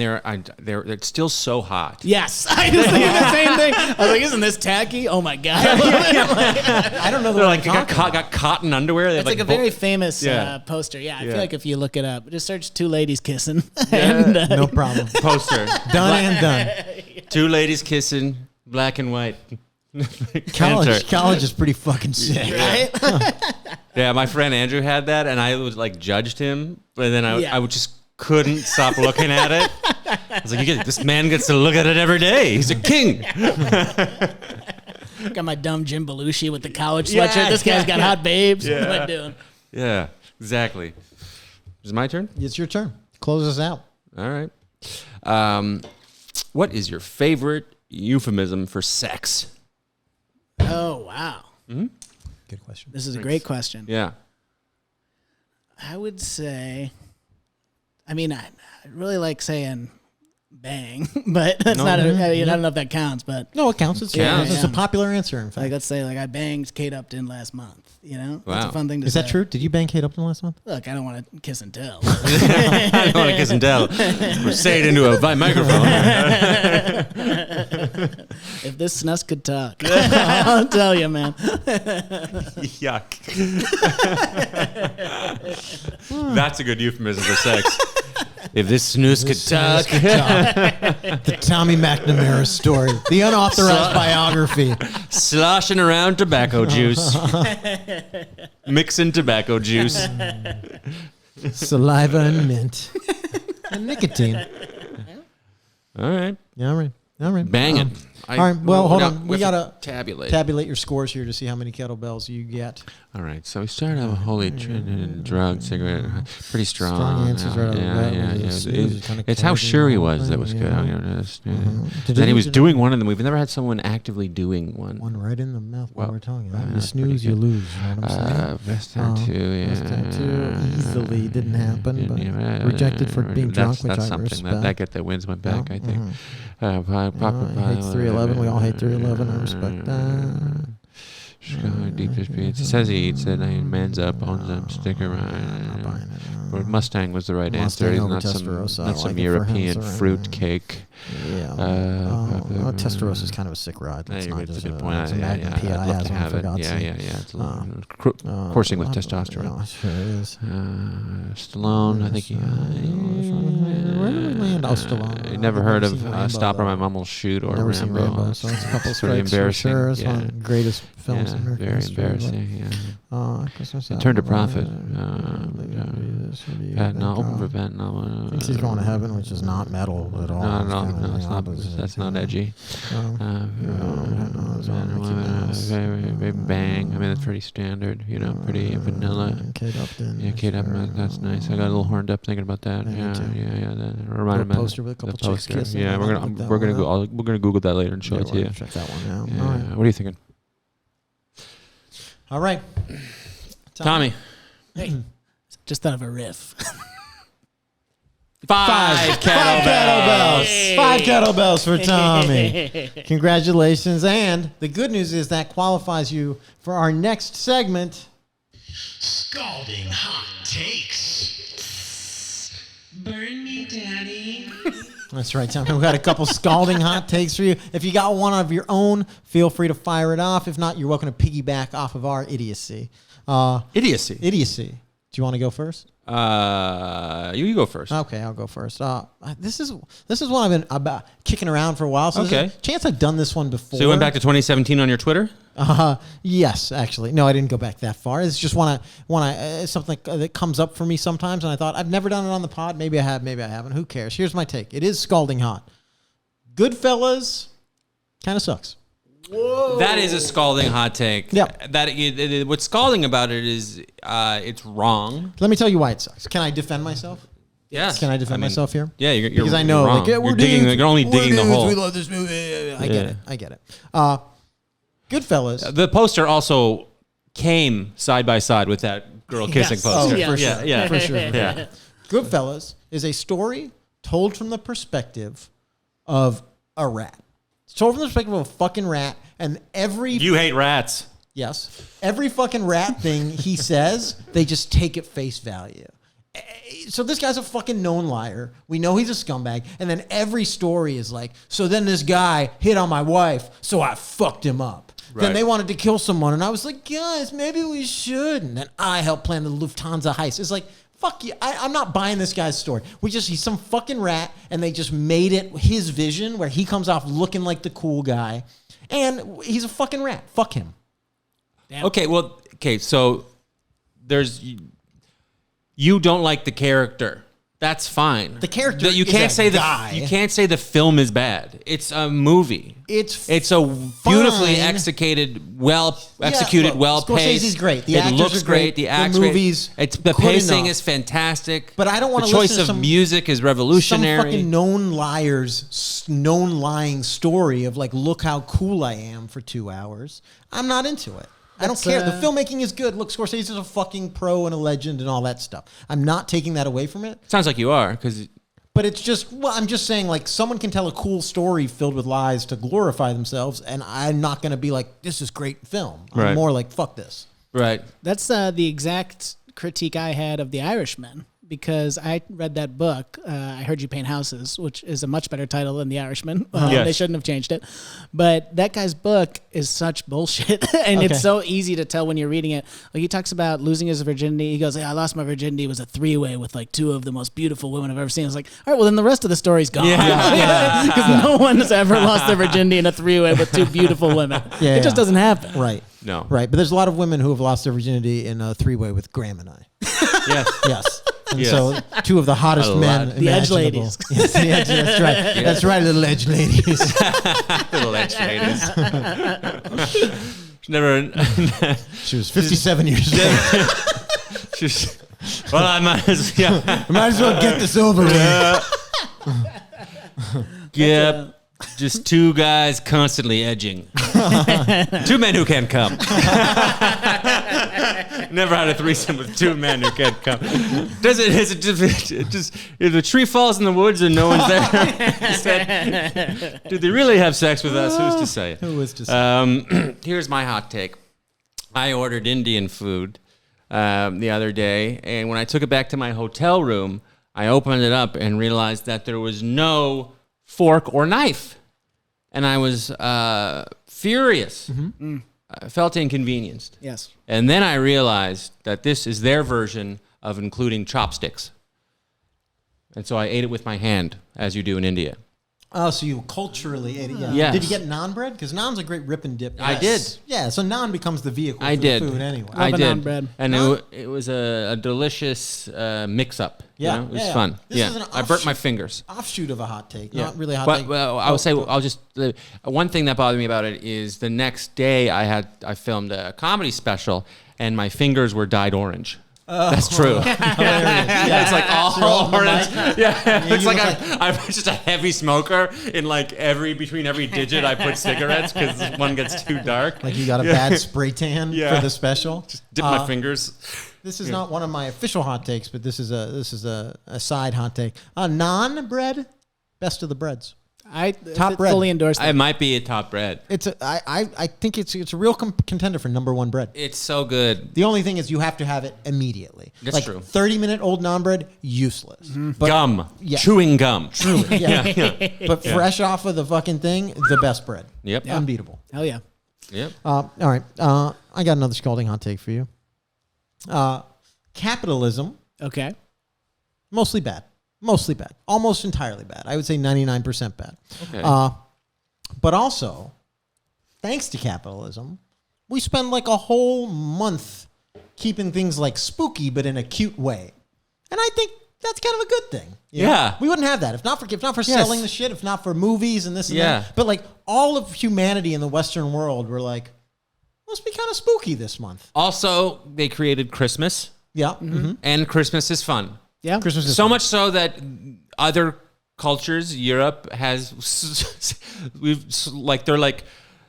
they're still so hot. Yes, I was thinking the same thing. I was like, "Isn't this tacky?" Oh my god! I don't know. They're like got cotton underwear. They have It's like a very famous poster. Yeah, I Yeah. feel like if you look it up, just search two ladies kissing. and, No problem. poster. Done and done. Two ladies kissing, black and white. College is pretty fucking sick. right? Yeah, my friend Andrew had that, and I was like judged him, but then Yeah. I would just couldn't stop looking at it. I was like, this man gets to look at it every day. He's a king. Got my dumb Jim Belushi with the college Yeah, sweatshirt. This guy's got hot babes. What am Yeah. I doing? Yeah, exactly. Is it my turn? It's your turn. Close us out. All right. What is your favorite euphemism for sex? Oh wow, Good question. this is a great question. Yeah. I would say, I mean, I really like saying bang, but that's not. I don't know if that counts, but No, it counts. It's Counts. a popular answer. In fact, like let's say like I banged Kate Upton last month. You know, that's Wow. a fun thing to is say. that true? Did you bang Kate Upton last month? Look, I don't want to kiss and tell. I don't want to kiss and tell. Or say it into a microphone. If this snus could talk, I'll tell you, man. Yuck. That's a good euphemism for sex. If this snooze could talk. The Tommy McNamara story, the unauthorized biography. Sloshing around tobacco juice. Mixing tobacco juice. Saliva and mint and nicotine. All right. All right. Bang it. All right. Well, hold on. We gotta tabulate your scores here to see how many kettlebells you get. All right. So we started out with holy drug, cigarette, pretty strong. Strong answers right It's how sure he was that was good. Then he was doing one of them. We've never had someone actively doing one. One right in the mouth while we're talking. You snooze, you lose. You know what I'm saying? Vest tattoo. Vest tattoo easily didn't happen, but rejected for being drunk, which I respect. That wins my back, I think. Hates 311. We all hate 311. I respect that. It says he eats it. Man's up, owns up, stick around. But Mustang was the right answer. He's not some European fruit cake. Yeah. Testarossa is kind of a sick ride. That's not just a good point. It's a Magnum PI has one, for God's sake. It's a little coursing with testosterone. Sure is. Stallone, I think he... Where did we land? Stallone. Never heard of Stop or My Mum Will Shoot or Never seen Rambo, so it's a couple strikes for sure. It's one of the greatest films in American history. Very embarrassing, It turned a profit. Patton, open for Patton. Thinks he's going to heaven, which is not metal at all. No, it's not. That's not edgy. Bang. I mean, that's pretty standard. Pretty vanilla. Kate Upton. Yeah, Kate Upton. That's nice. I got a little horned up thinking about that. Yeah. That reminded me. The poster with a couple chicks kissing. Yeah, we're gonna Google that later and show it to you. Check that one out. Yeah. All right. What are you thinking? All right, Tommy. Hey, just thought of a riff. Five kettlebells. 5 kettlebells for Tommy. Congratulations. And the good news is that qualifies you for our next segment. Scalding hot takes. Burn me, Daddy. That's right, Tommy. We've got a couple scalding hot takes for you. If you got one of your own, feel free to fire it off. If not, you're welcome to piggyback off of our idiocy. Idiocy. Do you want to go first? You go first. Okay, I'll go first. This is one I've been kicking around for a while. So okay. Chance I've done this one before. So you went back to 2017 on your Twitter? Yes, actually. No, I didn't go back that far. It's just something that comes up for me sometimes, and I thought I've never done it on the pod. Maybe I have, maybe I haven't. Who cares? Here's my take. It is scalding hot. Goodfellas kind of sucks. Whoa. That is a scalding hot take. Yeah. What's scalding about it is it's wrong. Let me tell you why it sucks. Can I defend myself? Yes. Can I defend myself here? Yeah, you're because I know wrong. You're only digging the hole. We love this movie. I get it. Goodfellas. The poster also came side by side with that girl kissing poster. Oh, for sure. Yeah. For sure. Yeah. Goodfellas is a story told from the perspective of a rat. It's told from the perspective of a fucking rat, and You hate rats. Yes. Every fucking rat thing he says, they just take at face value. So this guy's a fucking known liar. We know he's a scumbag. And then every story is like, so then this guy hit on my wife, so I fucked him up. Right. Then they wanted to kill someone, and I was like, guys, maybe we should. And then I helped plan the Lufthansa heist. It's like, fuck you. I'm not buying this guy's story. He's some fucking rat, and they just made it his vision where he comes off looking like the cool guy. And he's a fucking rat. Fuck him. Damn. Okay, so you don't like the character. That's fine. The character you is can't a say guy. You can't say the film is bad. It's a movie. It's a beautifully executed, well executed, well paced. Scorsese's great. The it actors looks are great. The movies. The pacing is fantastic. But I don't want to listen listen to to some music is revolutionary. Some fucking known lying story of like, look how cool I am for 2 hours. I'm not into it. I don't care. The filmmaking is good. Look, Scorsese is a fucking pro and a legend and all that stuff. I'm not taking that away from it. Sounds like you are, but it's just, I'm just saying, like, someone can tell a cool story filled with lies to glorify themselves, and I'm not going to be like, this is great film. I'm more like, fuck this. Right. That's the exact critique I had of The Irishman. Because I read that book, I Heard You Paint Houses, which is a much better title than The Irishman. Yes. They shouldn't have changed it. But that guy's book is such bullshit. And it's so easy to tell when you're reading it. Like, he talks about losing his virginity. He goes, I lost my virginity. It was a 3-way with like 2 of the most beautiful women I've ever seen. I was like, all right, well, then the rest of the story's gone. Because no one has ever lost their virginity in a 3-way with 2 beautiful women. It just doesn't happen. Right. No. Right. But there's a lot of women who have lost their virginity in a 3-way with Graham and I. Yes. Yes. And Yes. so two of the hottest A men lot. The edge imaginable. ladies. Yes, the edge, that's right. That's right, little edge ladies. Little edge ladies. Never. She was 57 years old. She's, well, I might as well. Yeah. Might as well get this over with. Yep. Just two guys constantly edging. Two men who can't come. Never had a threesome with two men who can't come. Is it just if the tree falls in the woods and no one's there? Do they really have sex with us? Who's to say? Who is to say? Here's my hot take. I ordered Indian food the other day, and when I took it back to my hotel room, I opened it up and realized that there was no fork or knife. And I was furious. Mm-hmm. I felt inconvenienced. Yes. And then I realized that this is their version of including chopsticks. And so I ate it with my hand, as you do in India. Oh, so you culturally ate it. Yeah. Yes. Did you get naan bread? Because naan's a great rip and dip. I did. Yeah, so naan becomes the vehicle I for did. the food anyway. I Love a did. naan bread. And Naan? it was a delicious mix-up. Yeah, You know? It was yeah. fun. This is an I burnt my fingers. Offshoot of a hot take. Not really a hot But take. well, I would say I'll just one thing that bothered me about it is the next day I filmed a comedy special and my fingers were dyed orange. That's true. Yeah. It's like all orange. Yeah, it's you like look I'm just a heavy smoker. In like between every digit, I put cigarettes because one gets too dark. Like you got a bad spray tan Yeah. for the special. Dip my fingers. This is not one of my official hot takes, but this is a side hot take. Naan bread, best of the breads. I Top bread. fully endorse that. It might be a top bread. I think it's a real contender for number one bread. It's so good. The only thing is you have to have it immediately. That's like true. 30-minute old naan bread, useless. But, Gum. yeah. Chewing gum. Truly, yeah. But fresh off of the fucking thing, the best bread. Yep. Unbeatable. Hell yeah. Yep. All right. I got another scalding hot take for you. Capitalism, Okay. mostly bad. Mostly bad. Almost entirely bad. I would say 99% bad. Okay. But also, thanks to capitalism, we spend like a whole month keeping things like spooky, but in a cute way. And I think that's kind of a good thing. you know? Yeah. We wouldn't have that if not for selling the shit, if not for movies and this and Yeah. that. But like all of humanity in the Western world were like, must be kind of spooky this month. Also, they created Christmas, Yeah. Mm-hmm. and Christmas is fun. Yeah. Christmas is So much so that other cultures, Europe has,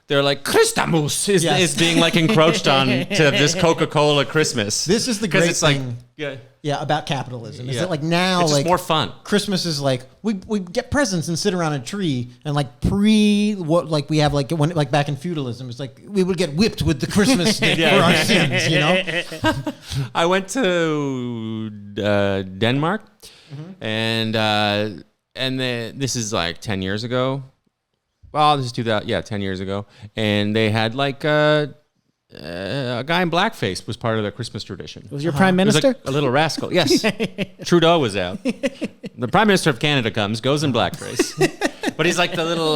they're like Christmas is Yes. being like encroached on to this Coca-Cola Christmas. This is the 'Cause great it's like, thing. yeah, Yeah, about capitalism. Is yeah. that like now it's just like more fun. Christmas is like we get presents and sit around a tree and like we have like when like back in feudalism it's like we would get whipped with the Christmas stick Yeah. for our sins, you know. I went to Denmark, and this is like 10 years ago. Well, this is 2000. Yeah, 10 years ago, and they had like a guy in blackface was part of the Christmas tradition. Was your prime He was minister? like a little rascal. Yes, Trudeau was out. The Prime Minister of Canada goes in blackface, but he's like the little.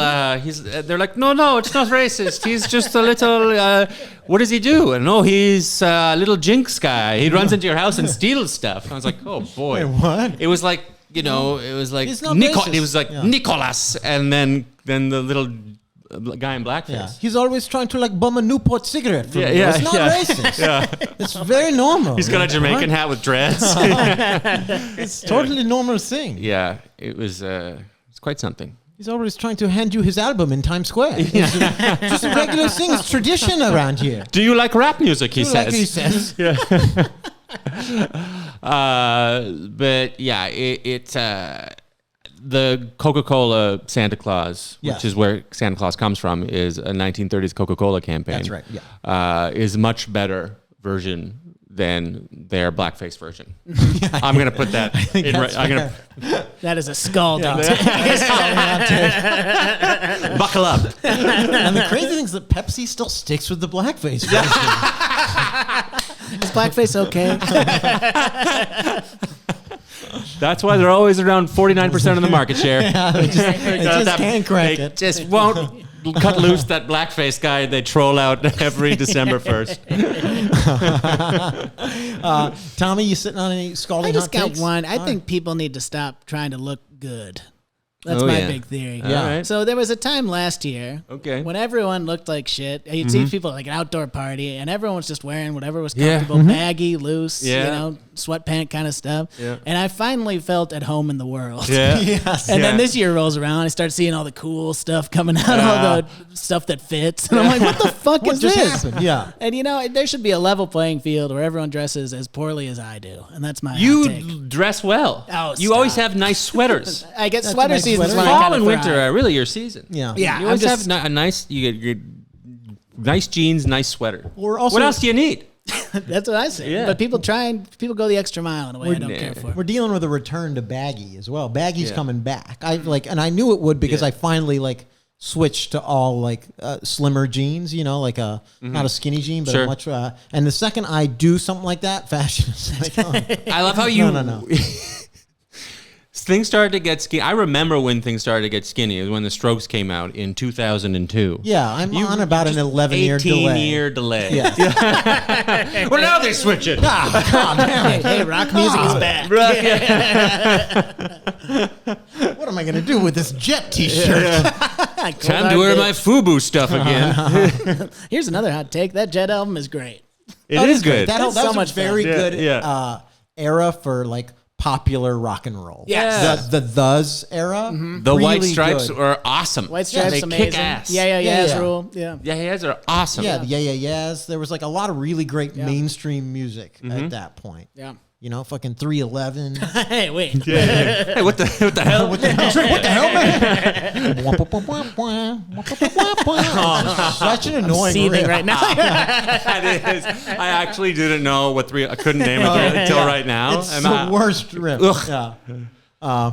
They're like, no, it's not racist. He's just a little. What does he do? And no, he's a little jinx guy. He runs into your house and steals stuff. I was like, oh boy, Wait, what? It was like it was like It's not racist. It was like Yeah. Nicholas, and then the little guy in blackface. Yeah, he's always trying to like bum a Newport cigarette from Yeah, you. yeah, It's not yeah. racist. It's very normal. He's got a Jamaican hat with dreads. It's totally normal thing. Yeah, it's quite something. He's always trying to hand you his album in Times Square. It's just a regular thing. It's tradition around here. Do you like rap music? He Like he says. says. But yeah, it's the Coca-Cola Santa Claus, Yes. which is where Santa Claus comes from, is a 1930s Coca-Cola campaign. That's right, yeah. Is much better version than their blackface version. I'm gonna put that. That is a scalding. Buckle up. And the crazy thing is that Pepsi still sticks with the blackface. Is blackface okay? That's why they're always around 49% of the market share. They just can't crack They it. just won't cut loose that blackface guy they troll out every December 1st. Tommy, you sitting on any scalding I just hot got takes? one. I All think right. people need to stop trying to look good. That's Oh, my yeah. big theory. Yeah. All right. So there was a time last year Okay. when everyone looked like shit. You'd see people at like an outdoor party, and everyone was just wearing whatever was Yeah. comfortable, baggy, loose, Yeah. sweatpant kind of stuff. Yeah. And I finally felt at home in the world. Yeah. Yes. And Yeah. then this year rolls around, I start seeing all the cool stuff coming out, all the stuff that fits. And I'm like, what the fuck What is just this? happened? Yeah. And there should be a level playing field where everyone dresses as poorly as I do. And that's my hot You take. dress well. Oh, you always stop. have nice sweaters. I get That's a sweater nice seasons sweater. when I Fall kind and of winter are really your season. Yeah. Yeah, You always I'm have just- a nice. You get nice jeans, nice sweater. We're also- what else do you need? That's what I say. Yeah. But people go the extra mile in a way I don't care for. We're dealing with a return to baggy as well. Baggy's Yeah. coming back. And I knew it would because Yeah. I finally switched to all slimmer jeans. Not a skinny jean, but Sure. a much. And the second I do something like that, fashion is like, oh, I love how you. No. Things started to get skinny. I remember when things started to get skinny. It was when the Strokes came out in 2000. yeah, I'm on about an 11-year delay. 18-year delay. Yeah. Well, now they switch it. God damn it. Hey, rock music is back. What am I going to do with this Jet T-shirt? Time to wear my FUBU stuff again. Here's another hot take. That Jet album is great. It is good. That That's was so a much fun. very Yeah, good yeah. era for popular rock and roll. Yes. The Thus era. The White really Stripes good. are awesome. White Stripes, they amazing. kick ass. Yeah, Yeah. rule. Yeah. Yeah, yes are awesome. Yeah, the yes. There was a lot of really great mainstream music at that point. Yeah. Fucking 311. Hey, wait. Hey, what the hell? What the hell, man? Such an annoying Seething riff. right now. That is. I actually didn't know what three. I couldn't name it until right now. It's I'm the out. worst riff. Ugh. Yeah.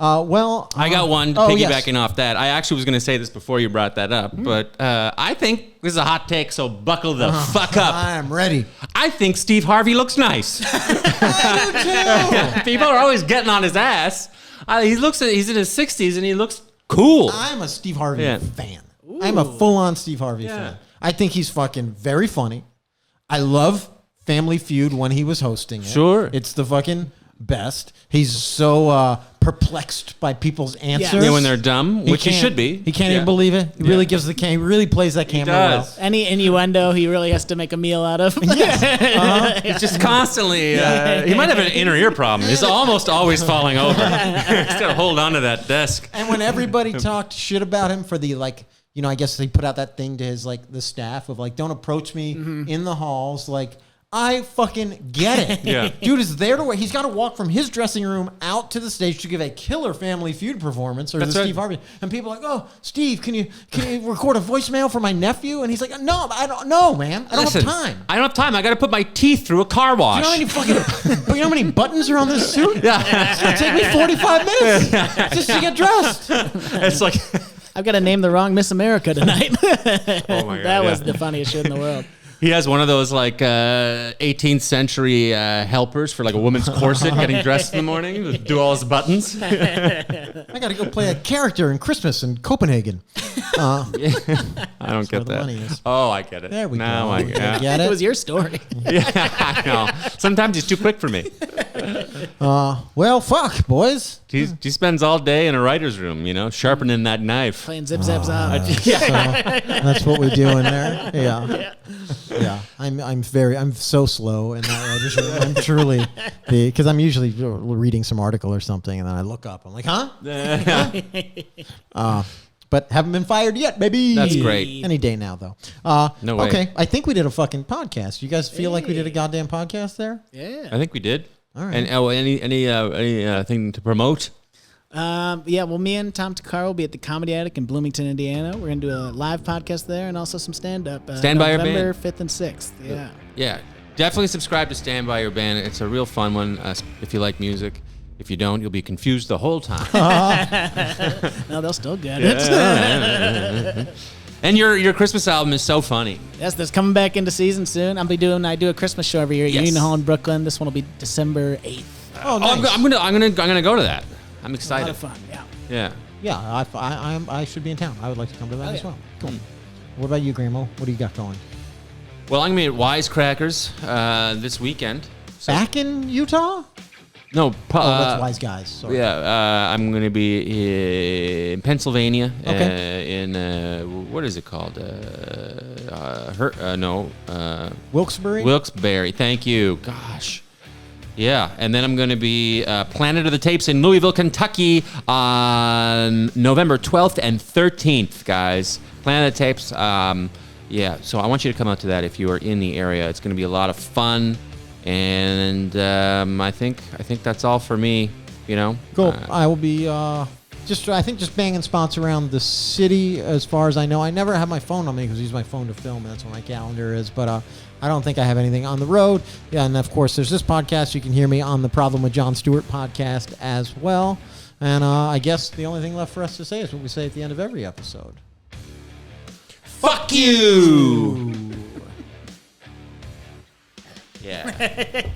I got one oh, piggybacking yes. off that. I actually was going to say this before you brought that up, but I think this is a hot take, so buckle the fuck up. I am ready. I think Steve Harvey looks nice. I do too. People are always getting on his ass. He's in his 60s and he looks cool. I'm a Steve Harvey Yeah. fan. I'm a full-on Steve Harvey fan. I think he's fucking very funny. I love Family Feud when he was hosting it. Sure. It's the fucking best. He's so perplexed by people's answers. Yeah, when they're dumb, which he can't- should be. He can't Yeah. even believe it. He really gives he really plays that camera well. does. Any innuendo he really has to make a meal out of. He's just constantly. He might have an inner ear problem. He's almost always falling over. He's got to hold on to that desk. And when everybody talked shit about him for the I guess they put out that thing to his the staff of don't approach me in the halls. I fucking get it. Yeah. Dude is there to he's got to walk from his dressing room out to the stage to give a killer Family Feud performance or That's the right. Steve Harvey. And people are like, "Oh, Steve, can you record a voicemail for my nephew?" And he's like, "No, I don't know, man. I don't Listen, have time." I don't have time. I got to put my teeth through a car Do wash. you know how many buttons are on this suit? Yeah. It's gonna take me 45 minutes just to get dressed. It's like. I've got to name the wrong Miss America tonight. Oh my God. That was yeah. the funniest shit in the world. He has one of those 18th century helpers for a woman's corset getting dressed in the morning. Do all his buttons. I got to go play a character in Christmas in Copenhagen. I don't get where the that. money is. Oh, I get it. There we now go. I You get get It it? was your story. Yeah, I know. Sometimes he's too quick for me. Well, fuck, boys. He spends all day in a writer's room, sharpening that knife. Playing Zip Zap Zop. So that's what we do in there. Yeah. I'm so slow in that writer's room. I'm truly because I'm usually reading some article or something, and then I look up. I'm like, huh? But haven't been fired yet, baby. That's great. Any day now, though. No way. Okay, I think we did a fucking podcast. You guys feel like we did a goddamn podcast there? Yeah. I think we did. All right. And any thing to promote? Well, me and Tom Takar will be at the Comedy Attic in Bloomington, Indiana. We're going to do a live podcast there and also some stand-up. Stand by your band. November 5th and 6th. Yeah. Yeah, definitely subscribe to Stand By Your Band. It's a real fun one if you like music. If you don't, you'll be confused the whole time. No, they'll still get it. And your Christmas album is so funny. Yes, that's coming back into season soon. I do a Christmas show every year at Yes. Union Hall in Brooklyn. This one will be December 8th. Oh, nice. I'm gonna go to that. I'm A lot excited. of fun, yeah. Yeah. Yeah, I should be in town. I would like to come to that as well. Cool. What about you, Gramo? What do you got going? Well, I'm going to be at Wisecrackers this weekend. So, Back in Utah? no, That's Wise Guys. Sorry. Yeah, I'm going to be in Pennsylvania. Okay. What is it called? Wilkes-Barre? Wilkes-Barre. Thank you. Gosh. Yeah, and then I'm going to be Planet of the Tapes in Louisville, Kentucky on November 12th and 13th, guys. Planet of the Tapes. Yeah, so I want you to come out to that if you are in the area. It's going to be a lot of fun, and I think that's all for me. You know. Cool. I will be just banging spots around the city as far as I know. I never have my phone on me because I use my phone to film, and that's what my calendar is. But I don't think I have anything on the road. Yeah, and of course, there's this podcast. You can hear me on the Problem with Jon Stewart podcast as well. And I guess the only thing left for us to say is what we say at the end of every episode. Fuck you! Yeah.